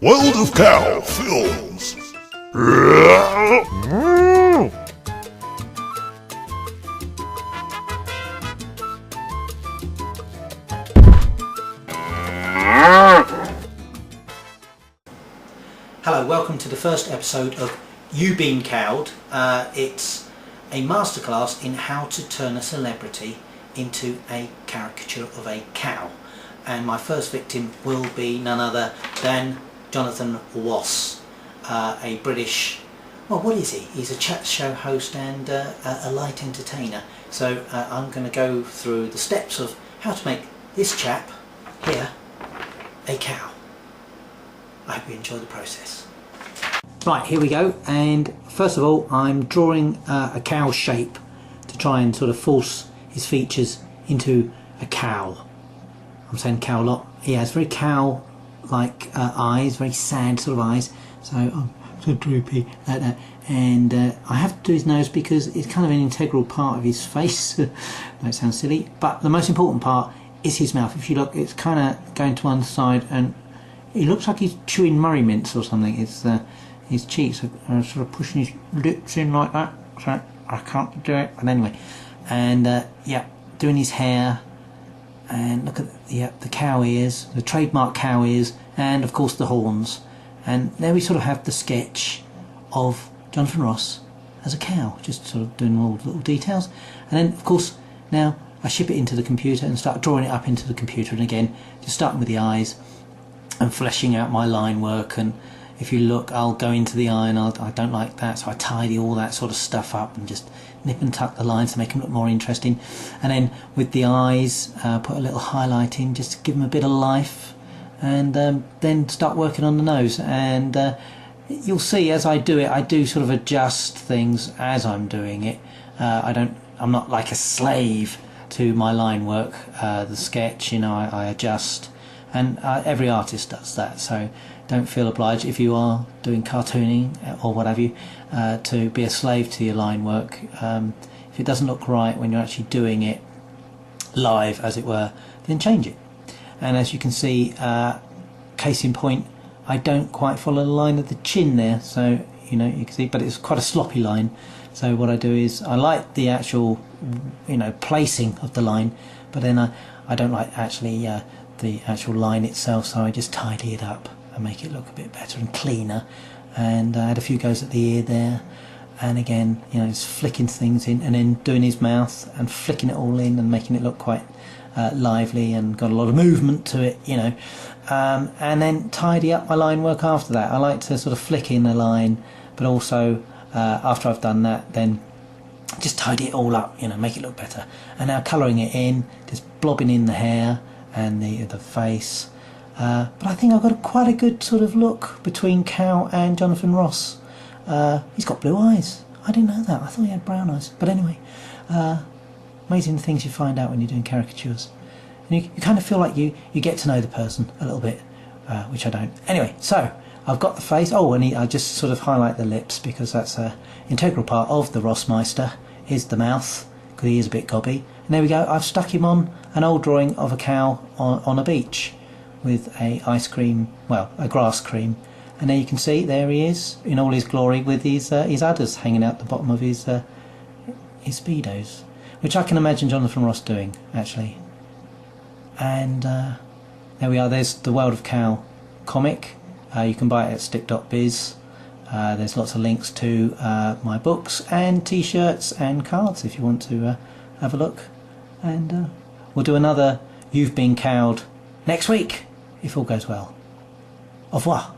World of Cow Films. Hello, welcome to the first episode of You Been Cowed. It's a masterclass in how to turn a celebrity into a caricature of a cow. And my first victim will be none other than Jonathan Ross, a British, well, what is he? He's a chat show host and a light entertainer. So I'm going to go through the steps of how to make this chap here a cow. I hope you enjoy the process. Right, here we go. And first of all, I'm drawing a cow shape to try and sort of force his features into a cow. I'm saying cow a lot. He has very cow-like eyes, very sad sort of eyes. So I'm sort of droopy like that. And I have to do his nose because it's kind of an integral part of his face. That sounds silly. But the most important part is his mouth. If you look, it's kind of going to one side and he looks like he's chewing Murray mints or something. It's his cheeks are sort of pushing his lips in like that. So I can't do it. But anyway, and yeah, doing his hair. And look at the cow ears, the trademark cow ears, and of course the horns. And there we sort of have the sketch of Jonathan Ross as a cow, just sort of doing all the little details. And then of course now I ship it into the computer and start drawing it up into the computer, and again just starting with the eyes and fleshing out my line work. And if you look, I'll go into the eye and I don't like that, so I tidy all that sort of stuff up and just nip and tuck the lines to make them look more interesting. And then with the eyes, put a little highlight in just to give them a bit of life, and then start working on the nose. And you'll see as I do it, I do sort of adjust things as I'm doing it. I'm not like a slave to my line work. The sketch, you know, I adjust, and every artist does that, so don't feel obliged if you are doing cartooning or what have you to be a slave to your line work. If it doesn't look right when you're actually doing it live, as it were, then change it. And as you can see, case in point, I don't quite follow the line of the chin there, so you know, you can see, but it's quite a sloppy line. So what I do is I like the actual, you know, placing of the line, but then I don't like actually the actual line itself, so I just tidy it up and make it look a bit better and cleaner. And I had a few goes at the ear there, and again, you know, just flicking things in and then doing his mouth and flicking it all in and making it look quite lively and got a lot of movement to it, you know. And then tidy up my line work after that. I like to sort of flick in the line, but also after I've done that, then just tidy it all up, you know, make it look better. And now colouring it in, just blobbing in the hair and the face. But I think I've got quite a good sort of look between Cow and Jonathan Ross. He's got blue eyes. I didn't know that. I thought he had brown eyes. But anyway, amazing things you find out when you're doing caricatures. And you kind of feel like you get to know the person a little bit, which I don't. Anyway, so I've got the face. Oh, and I just sort of highlight the lips because that's an integral part of the Rossmeister, is the mouth, because he is a bit gobby. And there we go. I've stuck him on an old drawing of a cow on a beach with a grass cream, and there you can see there he is in all his glory with his udders hanging out the bottom of his speedos, which I can imagine Jonathan Ross doing actually. And there we are. There's the World of Cow comic. You can buy it at stick.biz. There's lots of links to my books and t-shirts and cards if you want to have a look. And we'll do another You've Been Cowed next week, if all goes well. Au revoir.